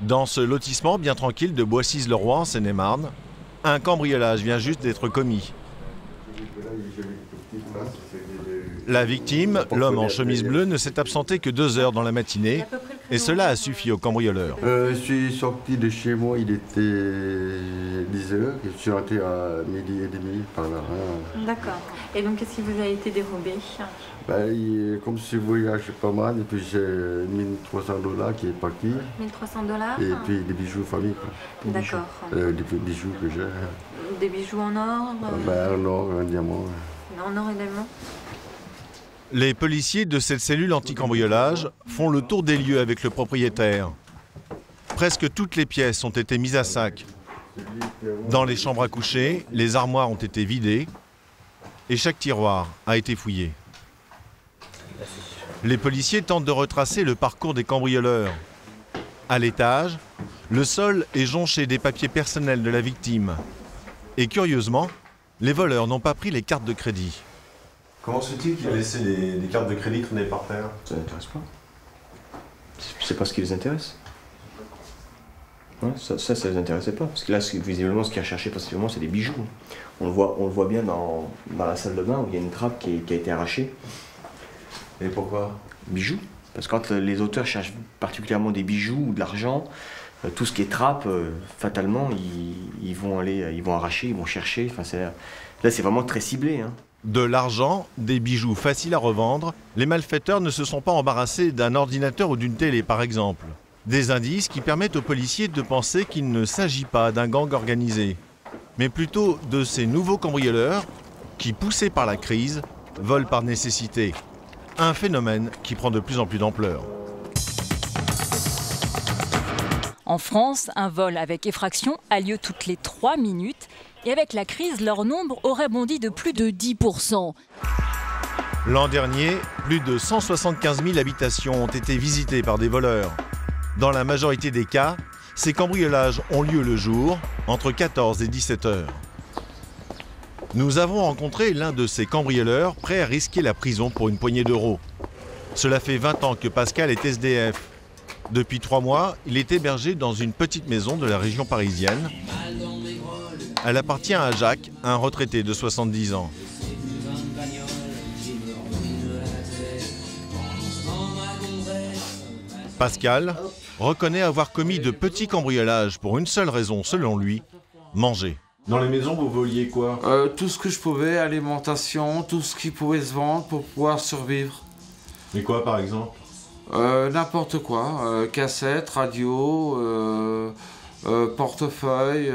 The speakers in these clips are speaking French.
Dans ce lotissement bien tranquille de Boissys-le-Roi en Seine-et-Marne, un cambriolage vient juste d'être commis. La victime, l'homme en chemise bleue, ne s'est absenté que 2 heures dans la matinée et cela a suffi au cambrioleur. Je suis sorti de chez moi, il était 10 heures, je suis rentré à 12h30 par là. D'accord. Et donc qu'est-ce qui vous a été dérobé? Comme je voyage pas mal, et puis j'ai 1300 $ qui est parti. 1300 $? Et puis des bijoux famille. D'accord. Des bijoux que j'ai. Des bijoux en or? En or, en diamant. En or et diamant. Les policiers de cette cellule anti-cambriolage font le tour des lieux avec le propriétaire. Presque toutes les pièces ont été mises à sac. Dans les chambres à coucher, les armoires ont été vidées et chaque tiroir a été fouillé. Les policiers tentent de retracer le parcours des cambrioleurs. À l'étage, le sol est jonché des papiers personnels de la victime. Et curieusement, les voleurs n'ont pas pris les cartes de crédit. Comment se fait-il qu'il a laissé des cartes de crédit traînées par terre? Ça ne l'intéresse pas. C'est pas ce qui les intéresse. Ouais, ça les intéressait pas. Parce que là, visiblement, ce qu'ils recherchaient principalement, c'est des bijoux. On le voit bien dans la salle de bain où il y a une trappe qui a été arrachée. Et pourquoi? Bijoux. Parce que quand les auteurs cherchent particulièrement des bijoux ou de l'argent, tout ce qui est trappe, fatalement, ils vont arracher, ils vont chercher. Enfin, là, c'est vraiment très ciblé. Hein. De l'argent, des bijoux faciles à revendre, les malfaiteurs ne se sont pas embarrassés d'un ordinateur ou d'une télé par exemple. Des indices qui permettent aux policiers de penser qu'il ne s'agit pas d'un gang organisé, mais plutôt de ces nouveaux cambrioleurs qui, poussés par la crise, volent par nécessité. Un phénomène qui prend de plus en plus d'ampleur. En France, un vol avec effraction a lieu toutes les 3 minutes. Et avec la crise, leur nombre aurait bondi de plus de 10%. L'an dernier, plus de 175 000 habitations ont été visitées par des voleurs. Dans la majorité des cas, ces cambriolages ont lieu le jour, entre 14 et 17 heures. Nous avons rencontré l'un de ces cambrioleurs prêt à risquer la prison pour une poignée d'euros. Cela fait 20 ans que Pascal est SDF. Depuis 3 mois, il est hébergé dans une petite maison de la région parisienne. Elle appartient à Jacques, un retraité de 70 ans. Pascal reconnaît avoir commis de petits cambriolages pour une seule raison, selon lui, manger. Dans les maisons, vous voliez quoi? Tout ce que je pouvais, alimentation, tout ce qui pouvait se vendre pour pouvoir survivre. Mais quoi, par exemple? N'importe quoi, cassette, radio, portefeuille,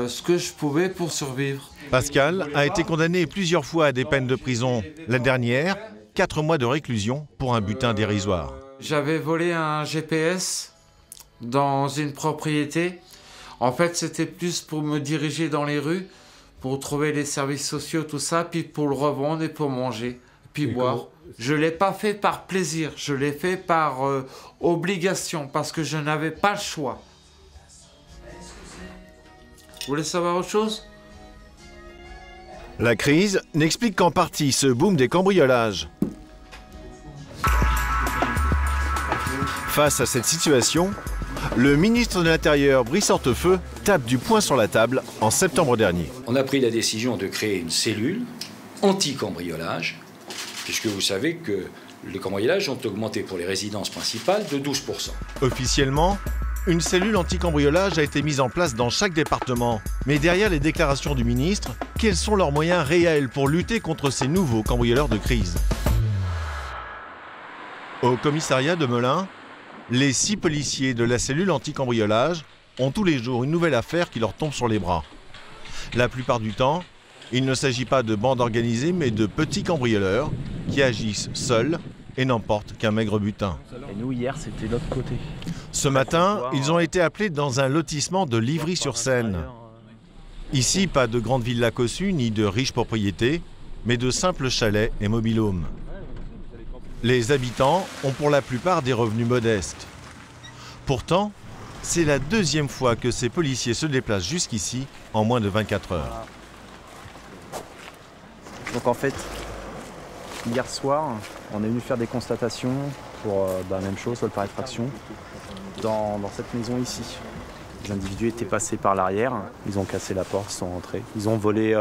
ce que je pouvais pour survivre. Pascal a été condamné plusieurs fois à des peines de prison. La dernière, 4 mois de réclusion pour un butin dérisoire. J'avais volé un GPS dans une propriété. En fait, c'était plus pour me diriger dans les rues, pour trouver les services sociaux, tout ça, puis pour le revendre et pour manger, puis boire. Je ne l'ai pas fait par plaisir, je l'ai fait par obligation, parce que je n'avais pas le choix. Vous voulez savoir autre chose? La crise n'explique qu'en partie ce boom des cambriolages. Face à cette situation, le ministre de l'Intérieur, Brice Hortefeux, tape du poing sur la table en septembre dernier. On a pris la décision de créer une cellule anti-cambriolage, puisque vous savez que les cambriolages ont augmenté pour les résidences principales de 12%. Officiellement, une cellule anti-cambriolage a été mise en place dans chaque département. Mais derrière les déclarations du ministre, quels sont leurs moyens réels pour lutter contre ces nouveaux cambrioleurs de crise? Au commissariat de Melun, les 6 policiers de la cellule anti-cambriolage ont tous les jours une nouvelle affaire qui leur tombe sur les bras. La plupart du temps, il ne s'agit pas de bandes organisées, mais de petits cambrioleurs qui agissent seuls et n'emportent qu'un maigre butin. Et nous, hier, c'était l'autre côté. Ce matin, ils ont été appelés dans un lotissement de Livry-sur-Seine. Ici, pas de grandes villas cossues ni de riches propriétés, mais de simples chalets et mobil-homes. Les habitants ont pour la plupart des revenus modestes. Pourtant, c'est la 2e fois que ces policiers se déplacent jusqu'ici en moins de 24 heures. Donc en fait, hier soir, on est venu faire des constatations pour la même chose, vol par effraction, dans cette maison ici. Les individus étaient passés par l'arrière, ils ont cassé la porte, ils sont rentrés. Ils ont volé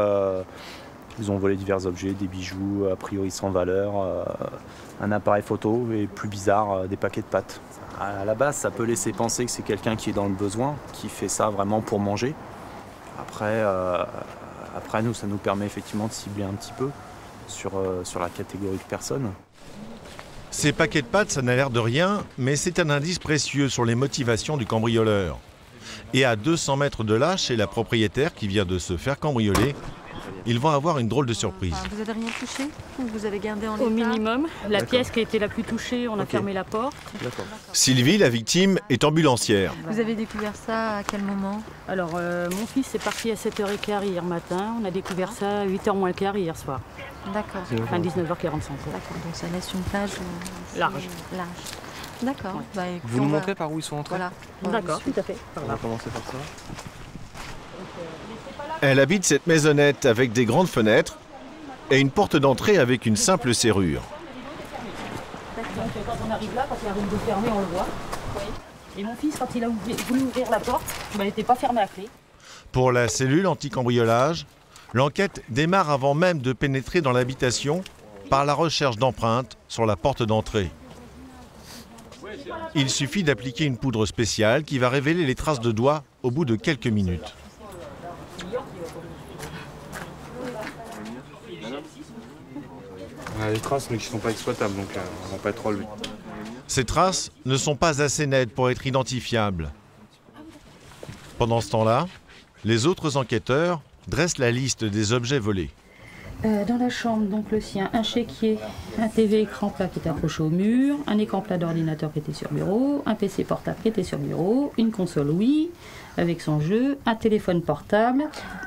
divers objets, des bijoux a priori sans valeur, un appareil photo et plus bizarre, des paquets de pâtes. À la base, ça peut laisser penser que c'est quelqu'un qui est dans le besoin, qui fait ça vraiment pour manger. Après nous, ça nous permet effectivement de cibler un petit peu sur la catégorie de personnes. Ces paquets de pâtes, ça n'a l'air de rien, mais c'est un indice précieux sur les motivations du cambrioleur. Et à 200 mètres de là, chez la propriétaire qui vient de se faire cambrioler, ils vont avoir une drôle de surprise. Vous avez rien touché ou vous avez gardé en état? Au minimum. La pièce qui a été la plus touchée, on a fermé la porte. Sylvie, la victime, est ambulancière. Vous avez découvert ça à quel moment? Alors, mon fils est parti à 7h15 hier matin. On a découvert ça à 8h moins le quart hier soir. D'accord. Enfin, 19h45. D'accord, donc ça laisse une plage large. D'accord. Ouais. Bah, écoute, Vous nous montrez par où ils sont entrés? Voilà. D'accord, tout à fait. On va commencer par ça. Elle habite cette maisonnette avec des grandes fenêtres et une porte d'entrée avec une simple serrure. Donc, quand on arrive là, quand il y a une de fermée, on le voit. Oui. Et mon fils, quand il a voulu ouvrir la porte, elle n'était pas fermée à clé. Pour la cellule anti-cambriolage, l'enquête démarre avant même de pénétrer dans l'habitation par la recherche d'empreintes sur la porte d'entrée. Il suffit d'appliquer une poudre spéciale qui va révéler les traces de doigts au bout de quelques minutes. On a des traces mais qui ne sont pas exploitables, donc on ne va pas être relevés. Ces traces ne sont pas assez nettes pour être identifiables. Pendant ce temps-là, les autres enquêteurs dressent la liste des objets volés. Dans la chambre, donc le sien, un chéquier, un TV écran plat qui est accroché au mur, un écran plat d'ordinateur qui était sur bureau, un PC portable qui était sur bureau, une console Wii avec son jeu, un téléphone portable,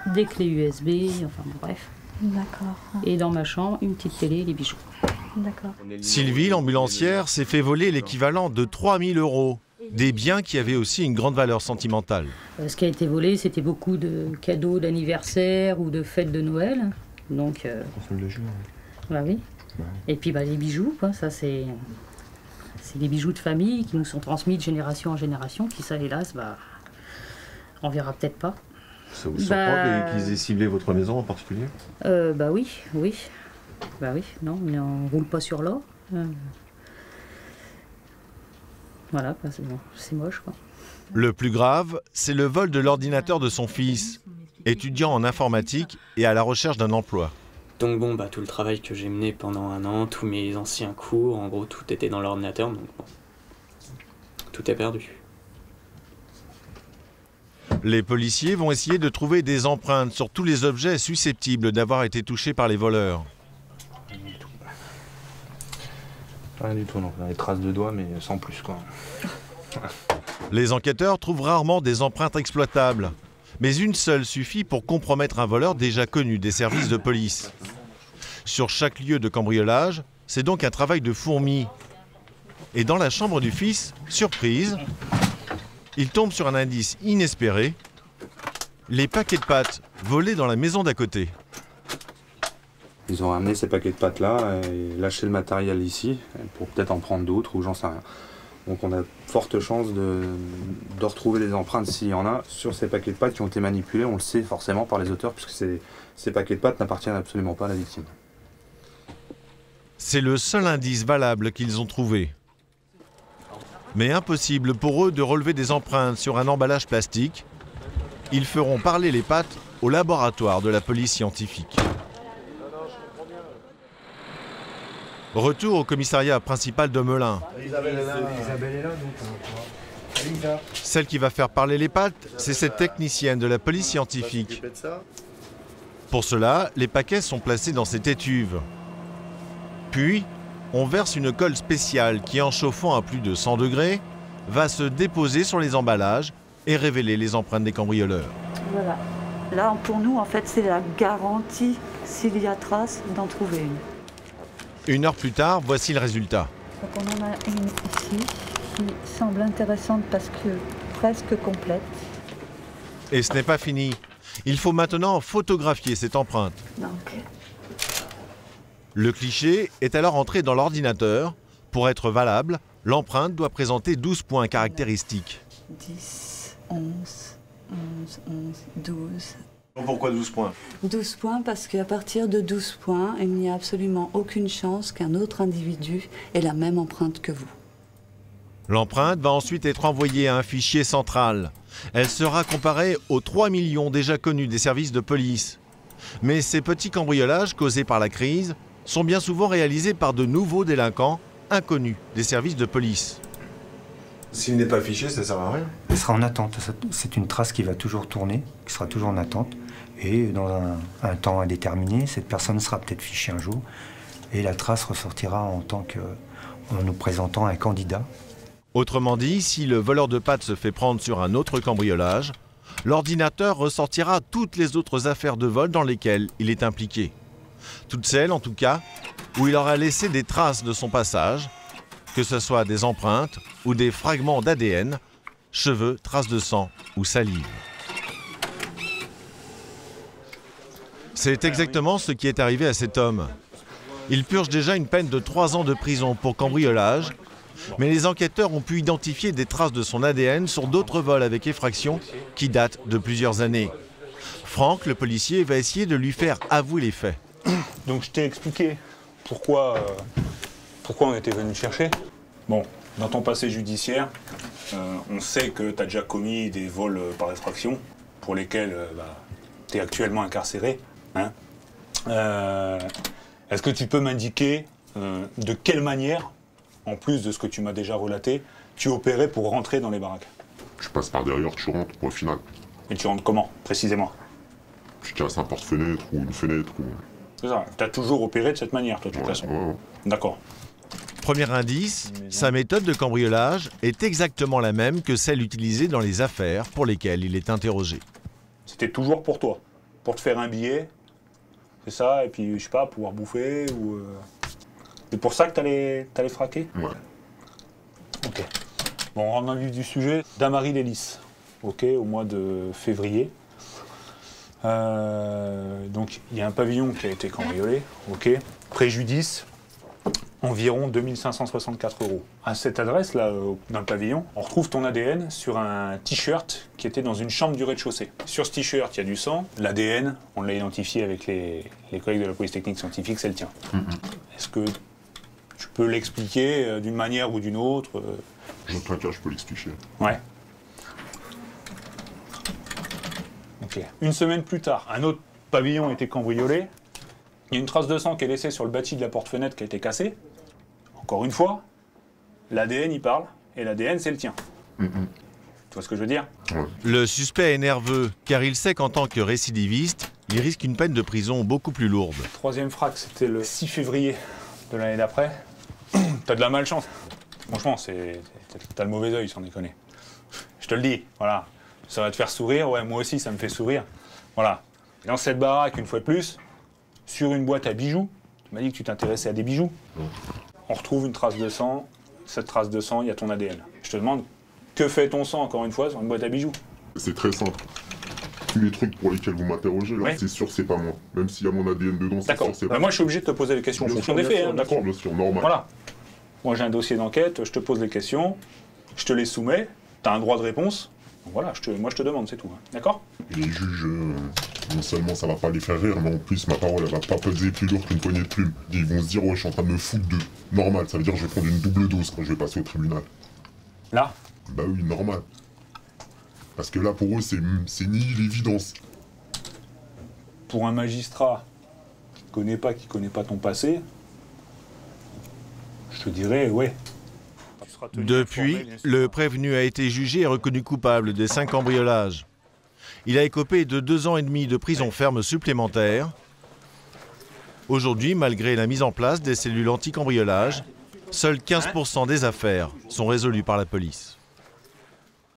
des clés USB, enfin bon, bref. D'accord. Et dans ma chambre, une petite télé et des bijoux. D'accord. Sylvie, l'ambulancière, s'est fait voler l'équivalent de 3 000 €. Des biens qui avaient aussi une grande valeur sentimentale. Ce qui a été volé, c'était beaucoup de cadeaux d'anniversaire ou de fêtes de Noël. Donc, Console de jeu. bah oui. Ouais. Et puis bah, les bijoux, quoi, ça c'est des bijoux de famille qui nous sont transmis de génération en génération, qui ça hélas, bah, on verra peut-être pas. Ça vous surprend qu'ils aient ciblé votre maison en particulier? Bah oui. Bah oui, non, mais on roule pas sur l'or. Voilà, quoi, c'est moche, quoi. Le plus grave, c'est le vol de l'ordinateur de son fils, étudiant en informatique et à la recherche d'un emploi. Donc bon, bah, tout le travail que j'ai mené pendant 1 an, tous mes anciens cours, en gros tout était dans l'ordinateur, donc bon, tout est perdu. Les policiers vont essayer de trouver des empreintes sur tous les objets susceptibles d'avoir été touchés par les voleurs. Rien du tout, non. On a des traces de doigts, mais sans plus, quoi. Les enquêteurs trouvent rarement des empreintes exploitables, mais une seule suffit pour compromettre un voleur déjà connu des services de police. Sur chaque lieu de cambriolage, c'est donc un travail de fourmi. Et dans la chambre du fils, surprise, il tombe sur un indice inespéré, les paquets de pâtes volés dans la maison d'à côté. Ils ont ramené ces paquets de pâtes là et lâché le matériel ici pour peut-être en prendre d'autres ou j'en sais rien. Donc on a forte chance de retrouver les empreintes s'il y en a sur ces paquets de pâtes qui ont été manipulés, on le sait forcément par les auteurs puisque ces paquets de pâtes n'appartiennent absolument pas à la victime. C'est le seul indice valable qu'ils ont trouvé. Mais impossible pour eux de relever des empreintes sur un emballage plastique. Ils feront parler les pâtes au laboratoire de la police scientifique. Retour au commissariat principal de Melun. Isabelle est là, donc. Celle qui va faire parler les pâtes, c'est cette technicienne de la police scientifique. Pour cela, les paquets sont placés dans cette étuve. Puis, on verse une colle spéciale qui, en chauffant à plus de 100 degrés, va se déposer sur les emballages et révéler les empreintes des cambrioleurs. Voilà. Là, pour nous, en fait, c'est la garantie, s'il y a trace, d'en trouver une. 1 heure plus tard, voici le résultat. Donc on en a une ici qui semble intéressante parce que presque complète. Et ce n'est pas fini. Il faut maintenant photographier cette empreinte. Donc. Le cliché est alors entré dans l'ordinateur pour être valable L'empreinte doit présenter 12 points caractéristiques. 10, 11, 12. Pourquoi 12 points? 12 points parce qu'à partir de 12 points, il n'y a absolument aucune chance qu'un autre individu ait la même empreinte que vous. L'empreinte va ensuite être envoyée à un fichier central. Elle sera comparée aux 3 millions déjà connus des services de police. Mais ces petits cambriolages causés par la crise sont bien souvent réalisés par de nouveaux délinquants inconnus des services de police. S'il n'est pas affiché, ça ne sert à rien. Il sera en attente. C'est une trace qui va toujours tourner, qui sera toujours en attente. Et dans un temps indéterminé, cette personne sera peut-être fichée un jour. Et la trace ressortira en nous présentant un candidat. Autrement dit, si le voleur de pâtes se fait prendre sur un autre cambriolage, l'ordinateur ressortira toutes les autres affaires de vol dans lesquelles il est impliqué. Toutes celles, en tout cas, où il aura laissé des traces de son passage, que ce soit des empreintes ou des fragments d'ADN, cheveux, traces de sang ou salive. C'est exactement ce qui est arrivé à cet homme. Il purge déjà une peine de 3 ans de prison pour cambriolage, mais les enquêteurs ont pu identifier des traces de son ADN sur d'autres vols avec effraction qui datent de plusieurs années. Franck, le policier, va essayer de lui faire avouer les faits. Donc je t'ai expliqué pourquoi on était venu te chercher. Bon, dans ton passé judiciaire, on sait que tu as déjà commis des vols par effraction pour lesquels tu es actuellement incarcéré. Hein. Est-ce que tu peux m'indiquer de quelle manière, en plus de ce que tu m'as déjà relaté, tu opérais pour rentrer dans les baraques? Je passe par derrière, tu rentres, point final. Et tu rentres comment, précisément? Tu casses un porte-fenêtre ou une fenêtre. C'est ça, tu as toujours opéré de cette manière, toi, de toute façon. Ouais. D'accord. Premier indice, sa méthode de cambriolage est exactement la même que celle utilisée dans les affaires pour lesquelles il est interrogé. C'était toujours pour toi, pour te faire un billet, c'est ça, et puis, je sais pas, pouvoir bouffer, ou... C'est pour ça que t'allais fraquer? Ouais. Ok. Bon, on rentre dans le vif du sujet. Damary Lélis, ok, au mois de février. Donc, il y a un pavillon qui a été cambriolé, ok. Préjudice, environ 2564 €. À cette adresse-là, dans le pavillon, on retrouve ton ADN sur un t-shirt qui était dans une chambre du rez-de-chaussée. Sur ce t-shirt, il y a du sang. L'ADN, on l'a identifié avec les collègues de la police technique scientifique, c'est le tien. Est-ce que tu peux l'expliquer d'une manière ou d'une autre? Je peux l'expliquer. Ouais. Ok. Une semaine plus tard, un autre pavillon a été cambriolé. Il y a une trace de sang qui est laissée sur le bâti de la porte-fenêtre qui a été cassée. Encore une fois, l'ADN y parle, et l'ADN c'est le tien. Tu vois ce que je veux dire? Le suspect est nerveux, car il sait qu'en tant que récidiviste, il risque une peine de prison beaucoup plus lourde. Troisième frac, c'était le 6 février de l'année d'après. T'as de la malchance. Franchement, t'as le mauvais œil, sans déconner. Je te le dis, voilà. Ça va te faire sourire, ouais, moi aussi ça me fait sourire. Voilà. Dans cette baraque, une fois de plus, sur une boîte à bijoux, tu m'as dit que tu t'intéressais à des bijoux. On retrouve une trace de sang. Cette trace de sang, il y a ton ADN. Je te demande, que fait ton sang, encore une fois, sur une boîte à bijoux? C'est très simple. Tous les trucs pour lesquels vous m'interrogez, là, c'est sûr, c'est pas moi. Même s'il y a mon ADN dedans, c'est sûr, c'est pas moi. Moi, je suis obligé de te poser les questions en fonction des faits, d'accord? Bien sûr, normal. Voilà. Moi, j'ai un dossier d'enquête, je te pose les questions, je te les soumets, tu as un droit de réponse. Donc voilà, moi, je te demande, c'est tout. Hein. D'accord? Les juges, non seulement ça va pas les faire rire, mais en plus, ma parole, elle va pas peser plus lourd qu'une poignée de plumes. Ils vont se dire, ouais, je suis en train de me foutre d'eux. Normal, ça veut dire que je vais prendre une double dose quand je vais passer au tribunal. Là? Bah oui, normal. Parce que là, pour eux, c'est ni l'évidence. Pour un magistrat qui connaît pas ton passé, je te dirais, ouais. Depuis, le prévenu a été jugé et reconnu coupable des 5 cambriolages. Il a écopé de 2 ans et demi de prison ferme supplémentaire. Aujourd'hui, malgré la mise en place des cellules anti-cambriolage, seuls 15% des affaires sont résolues par la police.